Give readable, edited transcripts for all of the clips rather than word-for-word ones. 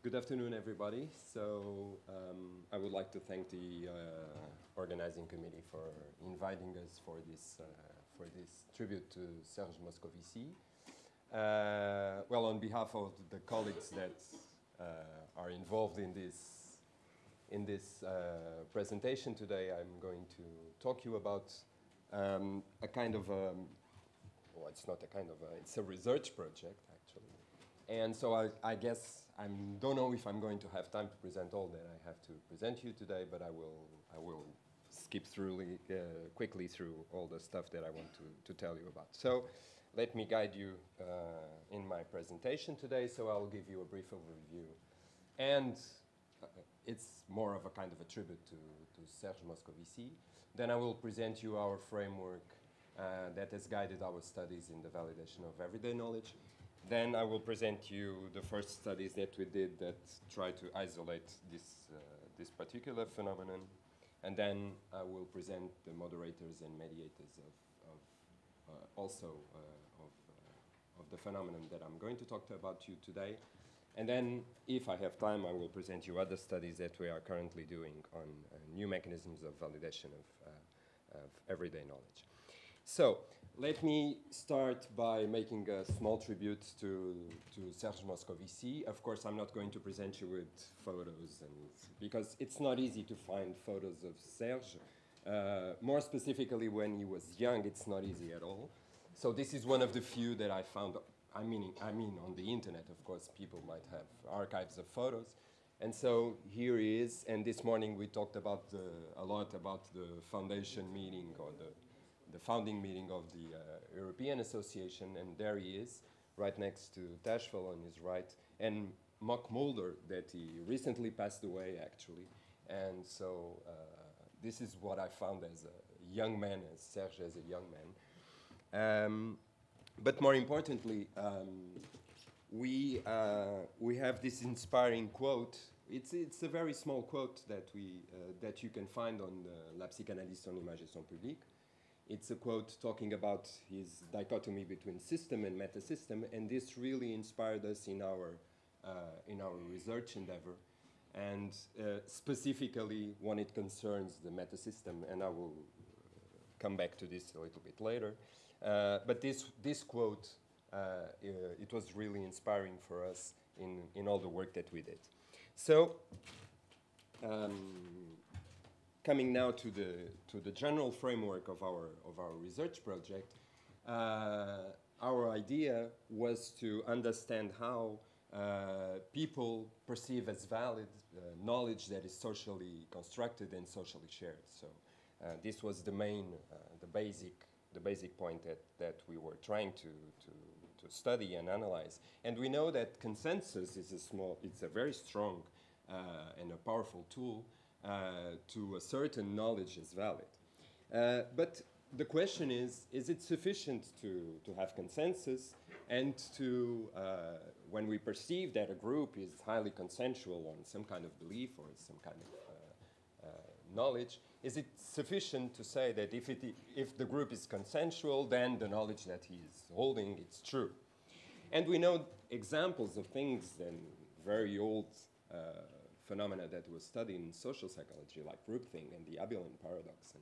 Good afternoon, everybody. So I would like to thank the organizing committee for inviting us for this tribute to Serge Moscovici. Well, on behalf of the colleagues that are involved in this presentation today, I'm going to talk to you about a kind of well, it's not a kind of it's a research project, actually. And so I guess I don't know if I'm going to have time to present all that I have to present you today, but I will skip through quickly through all the stuff that I want to tell you about. So let me guide you in my presentation today. So I'll give you a brief overview. And it's more of a kind of a tribute to Serge Moscovici. Then I will present you our framework that has guided our studies in the validation of everyday knowledge. Then I will present you the first studies that we did that try to isolate this particular phenomenon. And then I will present the moderators and mediators of the phenomenon that I'm going to talk about you today. And then, if I have time, I will present you other studies that we are currently doing on new mechanisms of validation of everyday knowledge. So, let me start by making a small tribute to Serge Moscovici. Of course, I'm not going to present you with photos, because it's not easy to find photos of Serge. More specifically, when he was young, it's not easy at all. So this is one of the few that I found. I mean, on the internet, of course, people might have archives of photos. And so here he is. And this morning we talked about a lot about the foundation meeting or the founding meeting of the European Association, and there he is, right next to Tashfel on his right, and Mark Mulder, that he recently passed away, actually. And so this is what I found as a young man, as Serge as a young man. But more importantly, we have this inspiring quote. It's a very small quote that you can find on the La psychanalyse en image et son public. It's a quote talking about his dichotomy between system and metasystem, and this really inspired us in our research endeavor, and specifically when it concerns the metasystem, and I will come back to this a little bit later. But this quote, it was really inspiring for us in all the work that we did. So. Coming now to the general framework of our research project, our idea was to understand how people perceive as valid knowledge that is socially constructed and socially shared. So this was the basic point that we were trying to study and analyze. And we know that consensus is it's a very strong and a powerful tool to a certain knowledge is valid. But the question is it sufficient to have consensus and to, when we perceive that a group is highly consensual on some kind of belief or some kind of knowledge, is it sufficient to say that if the group is consensual, then the knowledge that he is holding is true? And we know examples of things and very old phenomena that was studied in social psychology, like groupthink and the Abilene paradox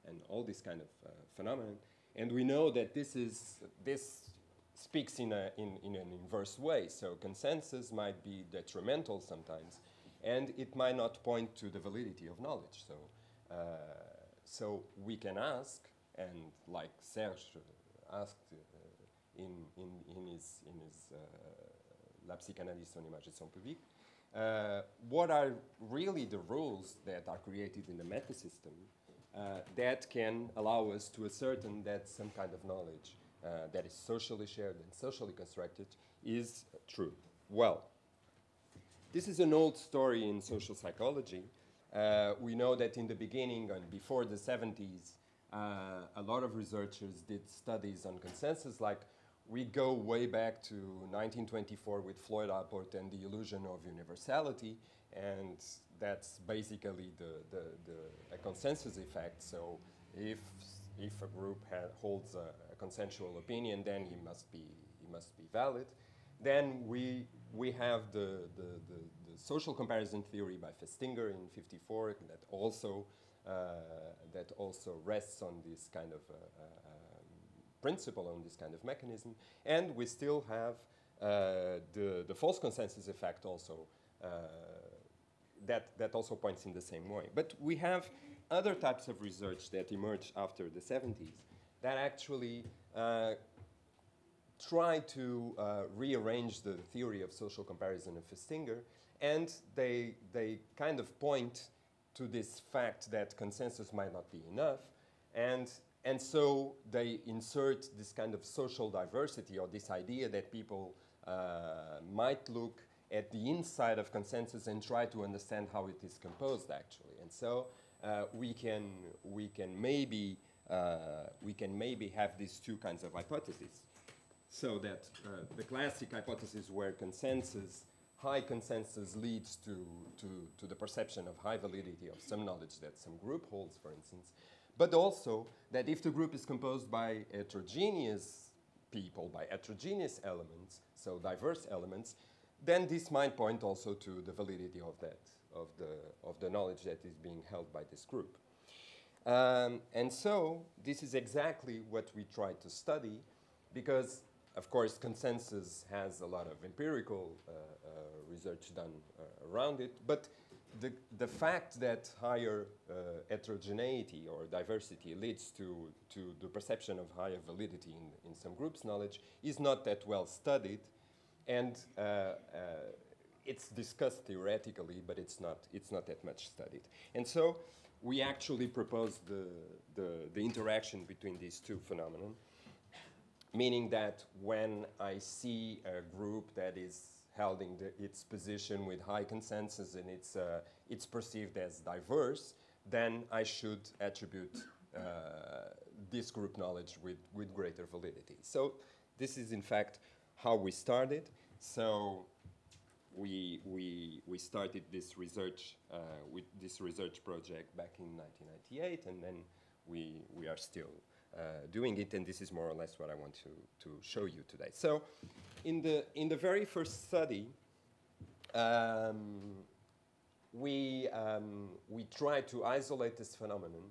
and all this kind of phenomenon. And we know that this speaks in an inverse way. So consensus might be detrimental sometimes, and it might not point to the validity of knowledge. So we can ask, and like Serge asked in his La psychanalyse en image et son public, what are really the rules that are created in the metasystem that can allow us to ascertain that some kind of knowledge that is socially shared and socially constructed is true? Well, this is an old story in social psychology. We know that in the beginning and before the 70s, a lot of researchers did studies on consensus, like we go way back to 1924 with Floyd Apport and the illusion of universality, and that's basically a consensus effect. So if a group holds a consensual opinion, then he must be valid. Then we have the social comparison theory by Festinger in '54 that also rests on this kind of principle, on this kind of mechanism. And we still have the false consensus effect also that also points in the same way. But we have other types of research that emerged after the 70s that actually try to rearrange the theory of social comparison of Festinger, and they kind of point to this fact that consensus might not be enough, and so they insert this kind of social diversity, or this idea that people might look at the inside of consensus and try to understand how it is composed actually. And so we can maybe have these two kinds of hypotheses. So that the classic hypothesis where high consensus leads to the perception of high validity of some knowledge that some group holds, for instance, but also that if the group is composed by heterogeneous people, by heterogeneous elements, so diverse elements, then this might point also to the validity of the knowledge that is being held by this group. And so this is exactly what we try to study, because of course consensus has a lot of empirical research done around it, but the fact that higher heterogeneity or diversity leads to the perception of higher validity in some groups' knowledge is not that well studied, and it's discussed theoretically, but it's not that much studied. And so we actually propose the interaction between these two phenomena, meaning that when I see a group that is holding its position with high consensus and it's perceived as diverse, then I should attribute this group knowledge with greater validity. So this is in fact how we started. So we started this research with this research project back in 1998, and then we are still doing it, and this is more or less what I want to show you today. So in the very first study, we tried to isolate this phenomenon.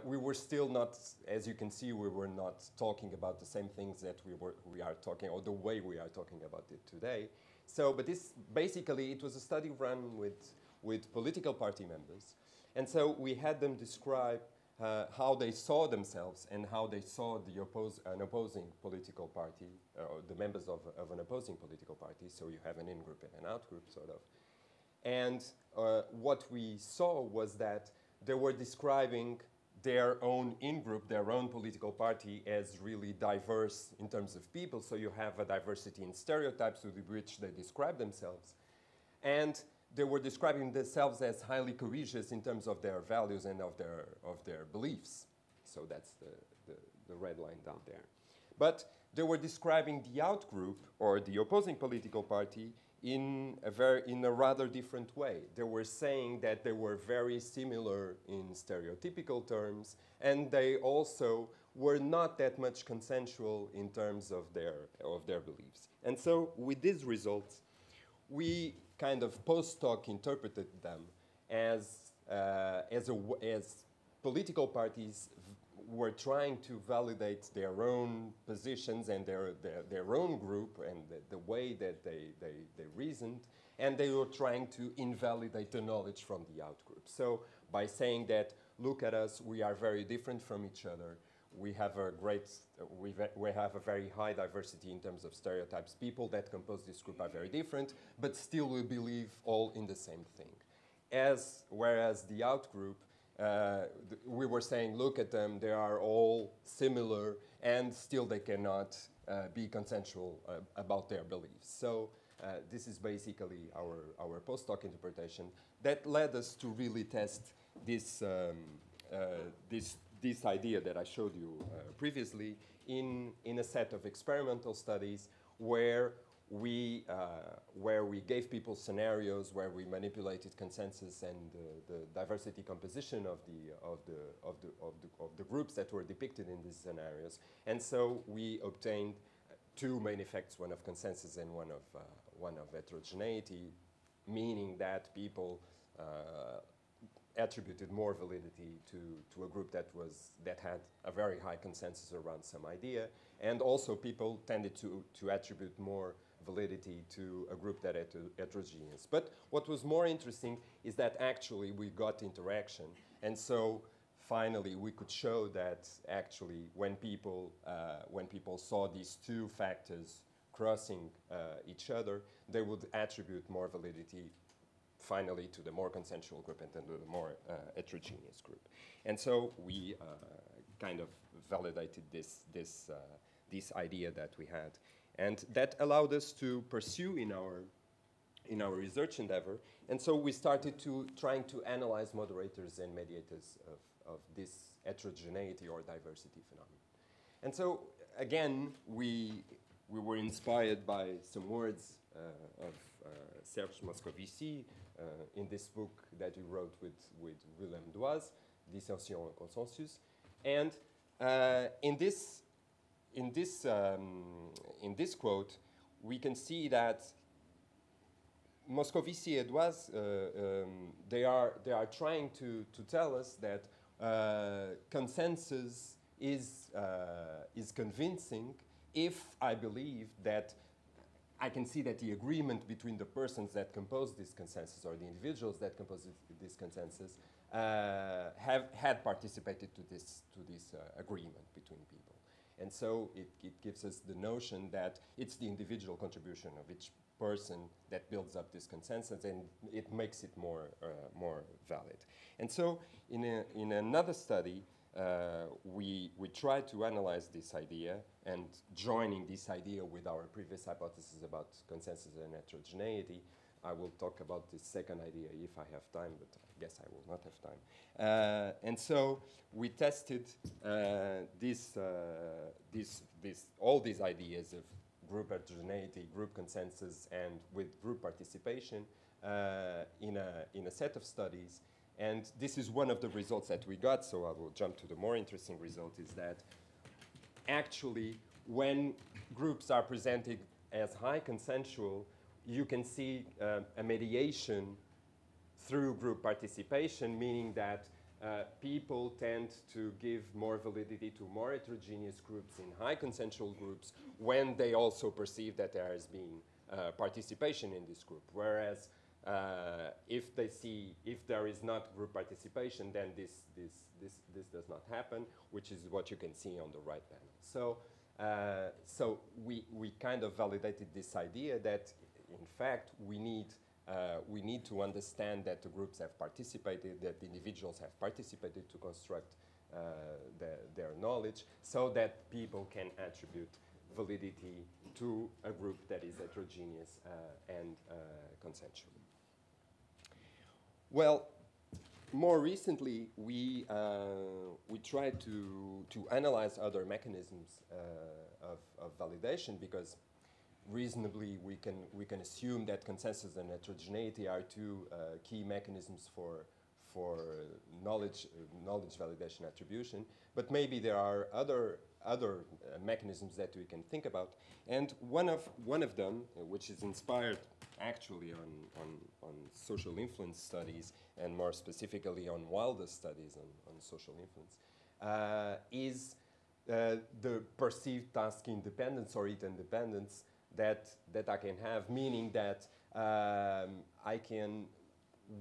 We were still not, as you can see, we were not talking about the same things that we are talking, or the way we are talking about it today. So, but this basically, it was a study run with political party members, and so we had them describe how they saw themselves and how they saw an opposing political party, or the members of an opposing political party. So you have an in-group and an out-group, sort of. And what we saw was that they were describing their own in-group, their own political party, as really diverse in terms of people. So you have a diversity in stereotypes with which they describe themselves. And they were describing themselves as highly courageous in terms of their values and of their beliefs. So that's the red line down there. But they were describing the out-group, or the opposing political party, in a rather different way. They were saying that they were very similar in stereotypical terms, and they also were not that much consensual in terms of their beliefs. And so with these results, we kind of post-hoc interpreted them as political parties were trying to validate their own positions and their own group and the way that they reasoned, and they were trying to invalidate the knowledge from the out-group. So by saying that, look at us, we are very different from each other, we have a very high diversity in terms of stereotypes. People that compose this group are very different, but still we believe all in the same thing. Whereas the out-group, we were saying, look at them, they are all similar, and still they cannot be consensual about their beliefs. So this is basically our post-hoc interpretation that led us to really test this idea that I showed you previously in a set of experimental studies where we gave people scenarios where we manipulated consensus and the diversity composition of the groups that were depicted in these scenarios, and so we obtained two main effects, one of consensus and one of heterogeneity, meaning that people attributed more validity to a group that had a very high consensus around some idea, and also people tended to attribute more validity to a group that heterogeneous. But what was more interesting is that actually we got interaction, and so finally we could show that actually when people saw these two factors crossing each other, they would attribute more validity finally to the more consensual group and to the more heterogeneous group. And so we kind of validated this idea that we had. And that allowed us to pursue in our research endeavor. And so we started trying to analyze moderators and mediators of this heterogeneity or diversity phenomenon. And so again, we were inspired by some words of Serge Moscovici in this book that he wrote with Willem Doise, Dissension and Consensus. And in this quote, we can see that Moscovici and Doise, they are trying to tell us that consensus is convincing if I believe that I can see that the agreement between the persons that compose this consensus or the individuals that compose this consensus had participated to this agreement between people. And so it gives us the notion that it's the individual contribution of each person that builds up this consensus, and it makes it more valid. And so in another study, we tried to analyze this idea, and joining this idea with our previous hypothesis about consensus and heterogeneity. I will talk about this second idea if I have time, but I guess I will not have time. And so we tested all these ideas of group heterogeneity, group consensus, and with group participation in a set of studies. And this is one of the results that we got, so I will jump to the more interesting result, is that actually when groups are presented as high consensual, you can see a mediation through group participation, meaning that people tend to give more validity to more heterogeneous groups in high consensual groups when they also perceive that there has been participation in this group. Whereas if there is not group participation, then this does not happen, which is what you can see on the right panel. So we kind of validated this idea that in fact we need to understand that the groups have participated, that the individuals have participated to construct their knowledge, so that people can attribute validity to a group that is heterogeneous and consensual. Well, more recently, we tried to analyze other mechanisms of validation, because reasonably we can assume that consensus and heterogeneity are two key mechanisms for knowledge validation attribution. But maybe there are other mechanisms that we can think about, and one of them, which is inspired actually on social influence studies, and more specifically on Wilder's studies on social influence, is the perceived task independence or interdependence that I can have, meaning that I can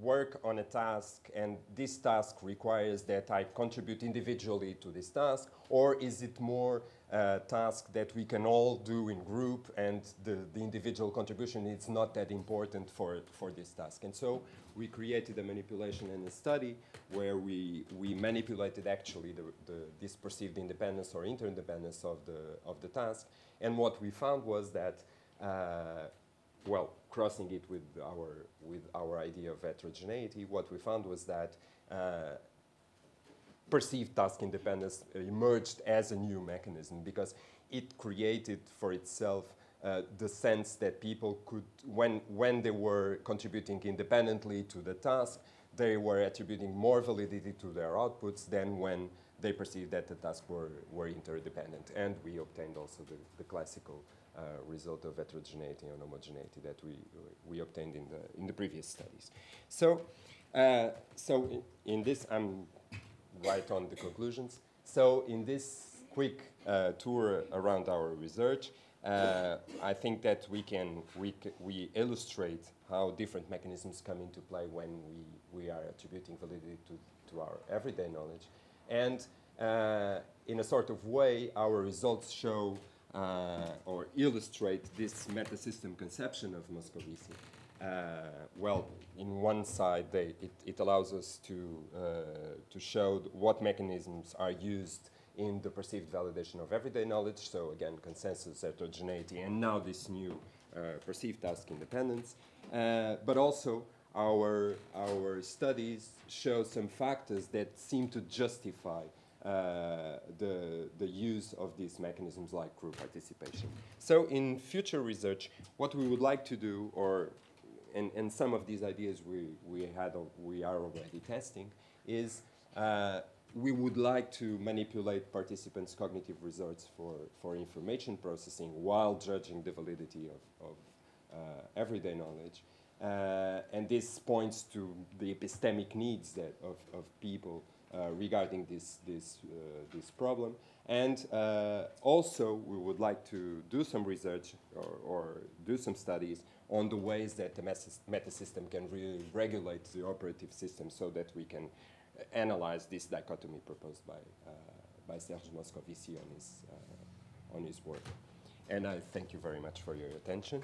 work on a task and this task requires that I contribute individually to this task, or is it more a task that we can all do in group and the individual contribution is not that important for this task. And so we created a manipulation and a study where we manipulated actually this perceived independence or interdependence of the task, and what we found was that well, crossing it with our idea of heterogeneity, what we found was that perceived task independence emerged as a new mechanism, because it created for itself the sense that people could, when they were contributing independently to the task, they were attributing more validity to their outputs than when they perceived that the tasks were interdependent. And we obtained also the classical result of heterogeneity and homogeneity that we obtained in the previous studies. So, in this, I'm right on the conclusions. So in this quick tour around our research, I think that we illustrate how different mechanisms come into play when we are attributing validity to our everyday knowledge. And in a sort of way, our results show or illustrate this meta-system conception of Moscovici. Well, in one side, it allows us to show what mechanisms are used in the perceived validation of everyday knowledge. So again, consensus, heterogeneity, and now this new perceived task independence. But also, our studies show some factors that seem to justify the use of these mechanisms like group participation. So in future research, what we would like to do, and some of these ideas we are already testing, is we would like to manipulate participants' cognitive results for information processing while judging the validity of everyday knowledge. And this points to the epistemic needs of people regarding this problem. And also, we would like to do some research or do some studies on the ways that the meta-system can really regulate the operative system so that we can analyze this dichotomy proposed by Serge Moscovici on his work. And I thank you very much for your attention.